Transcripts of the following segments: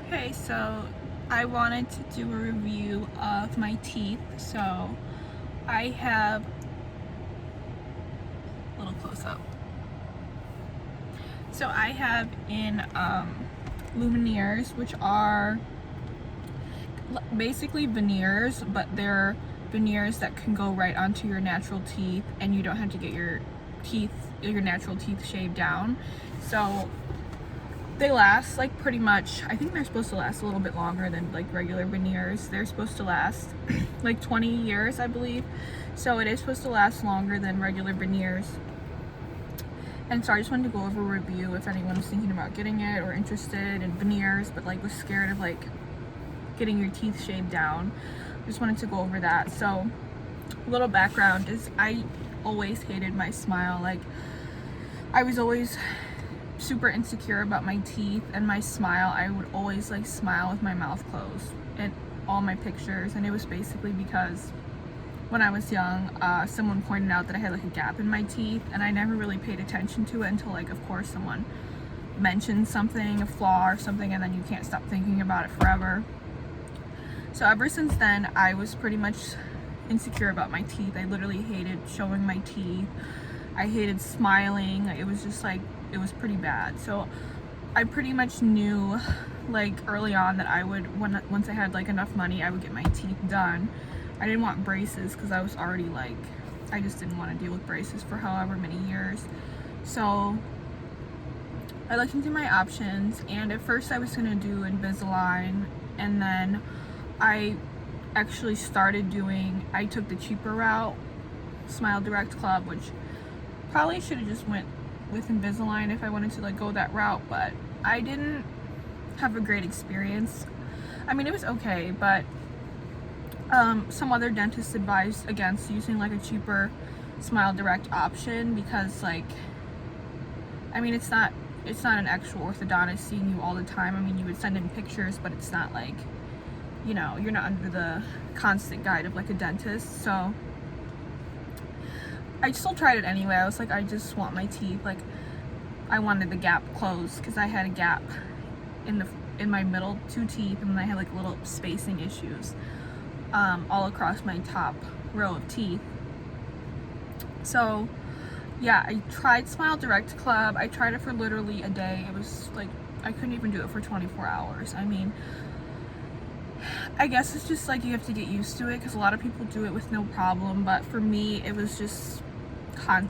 Okay, so I wanted to do a review of my teeth. So I have a little close up. So I have in Lumineers, which are basically veneers, but they're veneers that can go right onto your natural teeth, and you don't have to get your natural teeth shaved down. So they last like pretty much, I think they're supposed to last a little bit longer than like regular veneers. They're supposed to last like 20 years, I believe. So it is supposed to last longer than regular veneers. And so I just wanted to go over a review if anyone was thinking about getting it or interested in veneers, but like was scared of like getting your teeth shaved down. Just wanted to go over that. So a little background is I always hated my smile. Like I was always super insecure about my teeth and my smile. I would always like smile with my mouth closed in all my pictures, and it was basically because when I was young, someone pointed out that I had like a gap in my teeth, and I never really paid attention to it until like, of course, someone mentioned something, a flaw or something, and then you can't stop thinking about it forever. So ever since then, I was pretty much insecure about my teeth. I literally hated showing my teeth. I hated smiling. It was just like, it was pretty bad. So I pretty much knew like early on that I would, once I had like enough money, I would get my teeth done. I didn't want braces because I was already like, I just didn't want to deal with braces for however many years. So I looked into my options, and at first I was going to do Invisalign, and then I actually started doing, I took the cheaper route, Smile Direct Club, which probably should have just went with Invisalign if I wanted to like go that route, but I didn't have a great experience. I mean, it was okay, but some other dentists advised against using like a cheaper Smile Direct option because like, I mean, it's not an actual orthodontist seeing you all the time. I mean, you would send in pictures, but it's not like, you know, you're not under the constant guide of like a dentist. So I still tried it anyway. I was like, I just want my teeth, like I wanted the gap closed because I had a gap in my middle two teeth, and then I had like little spacing issues all across my top row of teeth. So yeah, I tried Smile Direct Club. I tried it for literally a day. It was like, I couldn't even do it for 24 hours. I mean, I guess it's just like you have to get used to it because a lot of people do it with no problem, but for me it was just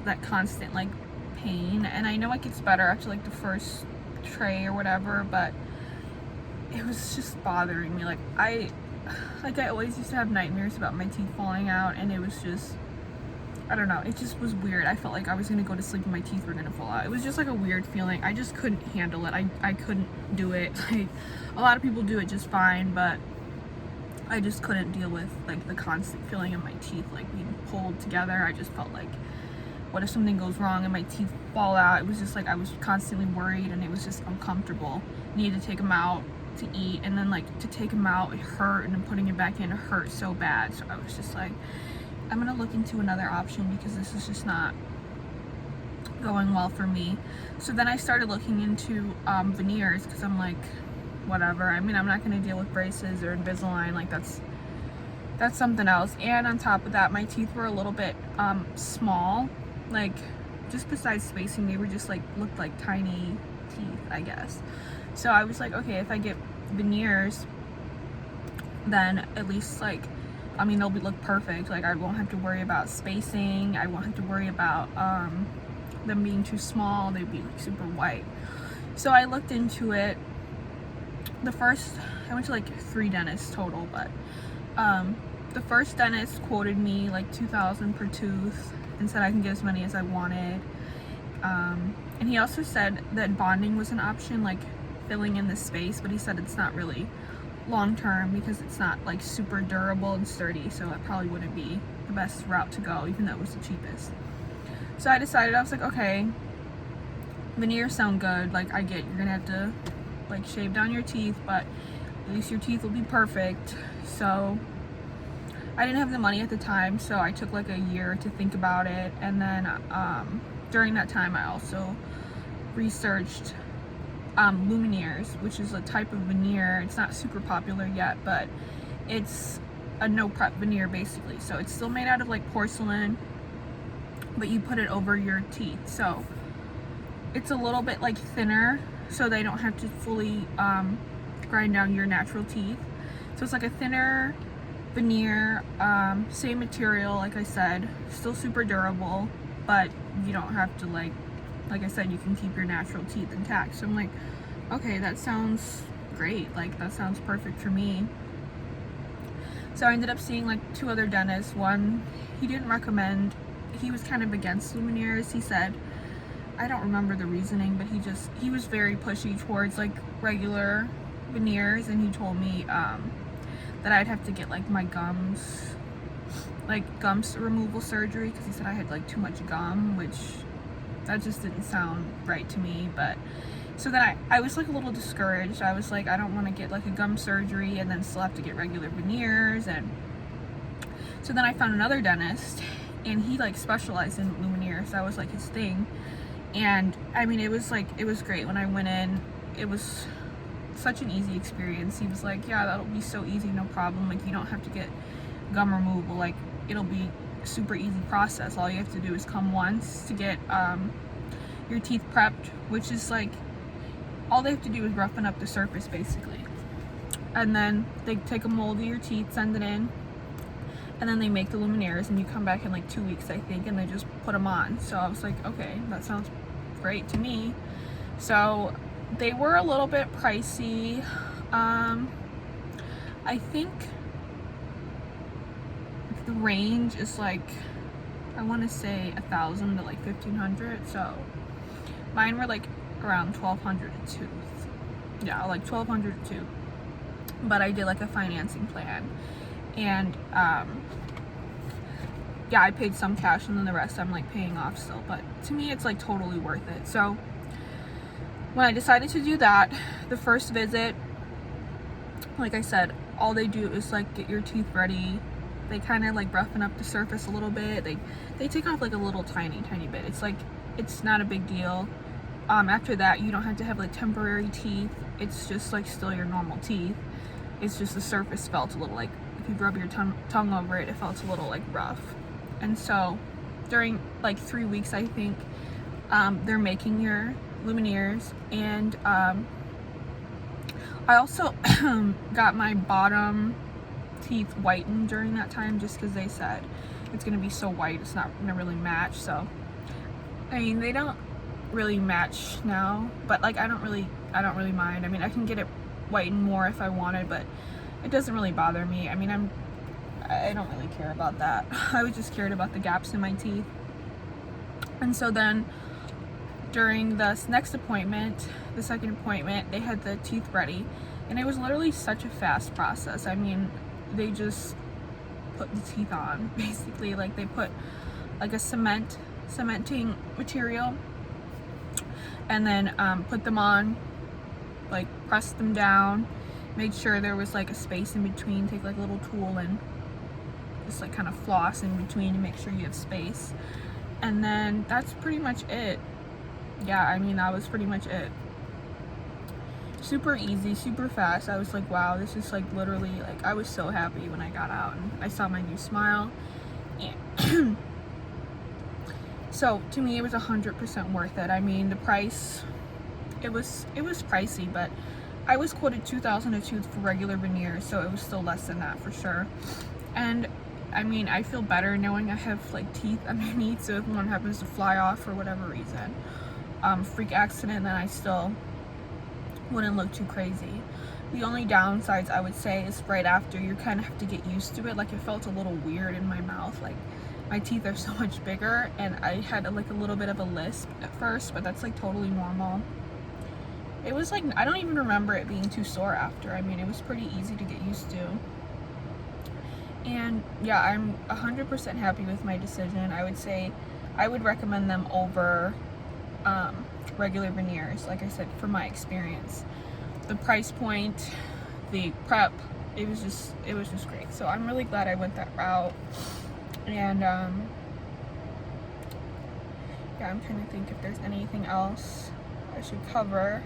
that constant like pain. And I know it gets better after like the first tray or whatever, but it was just bothering me. Like I always used to have nightmares about my teeth falling out, and it was just, I don't know, it just was weird. I felt like I was gonna go to sleep and my teeth were gonna fall out. It was just like a weird feeling. I just couldn't handle it. I couldn't do it. Like a lot of people do it just fine, but I just couldn't deal with like the constant feeling in my teeth like being pulled together. I just felt like, what if something goes wrong and my teeth fall out? It was just like I was constantly worried, and it was just uncomfortable. Needed to take them out to eat, and then like to take them out it hurt, and then putting it back in it hurt so bad. So I was just like, I'm gonna look into another option because this is just not going well for me. So then I started looking into veneers because I'm like, whatever. I mean, I'm not gonna deal with braces or Invisalign. Like that's something else. And on top of that, my teeth were a little bit small. Like just besides spacing, they were just like looked like tiny teeth, I guess. So I was like, okay, if I get veneers, then at least like, I mean, they'll look perfect. Like I won't have to worry about spacing. I won't have to worry about them being too small. They'd be like super white. So I looked into it. I went to like 3 dentists total, but the first dentist quoted me like $2,000 per tooth and said I can get as many as I wanted. And he also said that bonding was an option, like filling in the space, but he said it's not really long term because it's not like super durable and sturdy, so it probably wouldn't be the best route to go, even though it was the cheapest. So I decided, I was like, okay, veneers sound good. Like I get you're gonna have to like shave down your teeth, but at least your teeth will be perfect. So I didn't have the money at the time, so I took like a year to think about it. And then during that time I also researched Lumineers, which is a type of veneer. It's not super popular yet, but it's a no prep veneer basically. So it's still made out of like porcelain, but you put it over your teeth. So it's a little bit like thinner, so they don't have to fully grind down your natural teeth. So it's like a thinner veneer, same material, like I said, still super durable, but you don't have to like I said, you can keep your natural teeth intact. So I'm like, okay, that sounds great. Like, that sounds perfect for me. So I ended up seeing like 2 other dentists. One, he didn't recommend, he was kind of against Lumineers. He said, I don't remember the reasoning, but he was very pushy towards like regular veneers, and he told me that I'd have to get like my gums removal surgery, because he said I had like too much gum, which that just didn't sound right to me. But so then I was like a little discouraged. I was like, I don't want to get like a gum surgery and then still have to get regular veneers. And so then I found another dentist, and he like specialized in Lumineers. That was like his thing. And I mean, it was great. When I went in, it was such an easy experience. He was like, yeah, that'll be so easy, no problem. Like, you don't have to get gum removal. Like, it'll be super easy process. All you have to do is come once to get your teeth prepped, which is like, all they have to do is roughen up the surface basically, and then they take a mold of your teeth, send it in, and then they make the Lumineers, and you come back in like 2 weeks, I think, and they just put them on. So I was like, okay, that sounds great to me. So they were a little bit pricey. I think the range is like, I want to say 1,000 to like 1,500. So mine were like around 1,200 a tooth. Yeah, like 1,200 a tooth. But I did like a financing plan, and yeah, I paid some cash, and then the rest I'm like paying off still. But to me, it's like totally worth it. So when I decided to do that, the first visit, like I said, all they do is like get your teeth ready. They kind of like roughen up the surface a little bit. They take off like a little tiny bit. It's like, it's not a big deal. After that, you don't have to have like temporary teeth. It's just like still your normal teeth. It's just the surface felt a little like, if you rub your tongue over it, it felt a little like rough. And so during like 3 weeks, I think, they're making your Lumineers. And I also got my bottom teeth whitened during that time, just because they said it's gonna be so white, it's not gonna really match. So I mean, they don't really match now, but like I don't really mind. I mean, I can get it whitened more if I wanted, but it doesn't really bother me. I mean, I don't really care about that. I was just cared about the gaps in my teeth. And so then during the next appointment, the second appointment, they had the teeth ready, and it was literally such a fast process. I mean, they just put the teeth on basically. Like, they put like a cementing material, and then put them on, like pressed them down, made sure there was like a space in between, take like a little tool and just like kind of floss in between to make sure you have space. And then that's pretty much it. Yeah, I mean, that was pretty much it. Super easy, super fast. I was like, wow, this is like literally, like, I was so happy when I got out and I saw my new smile. And so to me, it was 100% worth it. I mean, the price, it was pricey, but I was quoted $2,000 a tooth for regular veneers, so it was still less than that for sure. And I mean, I feel better knowing I have like teeth underneath, so if one happens to fly off for whatever reason, freak accident, then I still wouldn't look too crazy. The only downsides I would say is right after, you kind of have to get used to it. Like, it felt a little weird in my mouth. Like, my teeth are so much bigger, and I had like a little bit of a lisp at first, but that's like totally normal. It was like, I don't even remember it being too sore after. I mean, it was pretty easy to get used to. And yeah, I'm 100% happy with my decision. I would say I would recommend them over regular veneers, like I said, from my experience. The price point, the prep, it was just great. So I'm really glad I went that route. And yeah, I'm trying to think if there's anything else I should cover.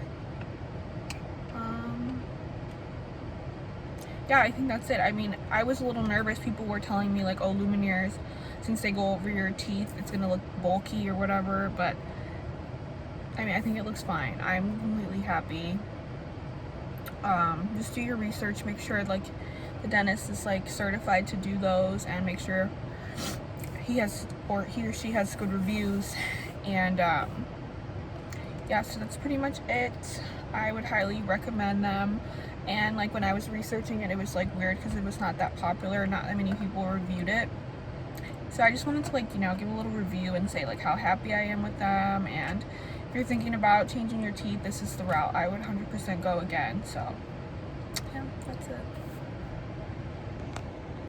yeah, I think that's it. I mean, I was a little nervous. People were telling me like, oh, Lumineers, since they go over your teeth, it's gonna look bulky or whatever, but I mean, I think it looks fine. I'm completely happy. Just do your research, make sure like the dentist is like certified to do those, and make sure he or she has good reviews. And yeah, so that's pretty much it. I would highly recommend them. And like when I was researching it, it was like weird because it was not that popular, not that many people reviewed it. So I just wanted to like, you know, give a little review and say like how happy I am with them. And if you're thinking about changing your teeth, this is the route I would 100% go again. So yeah, that's it.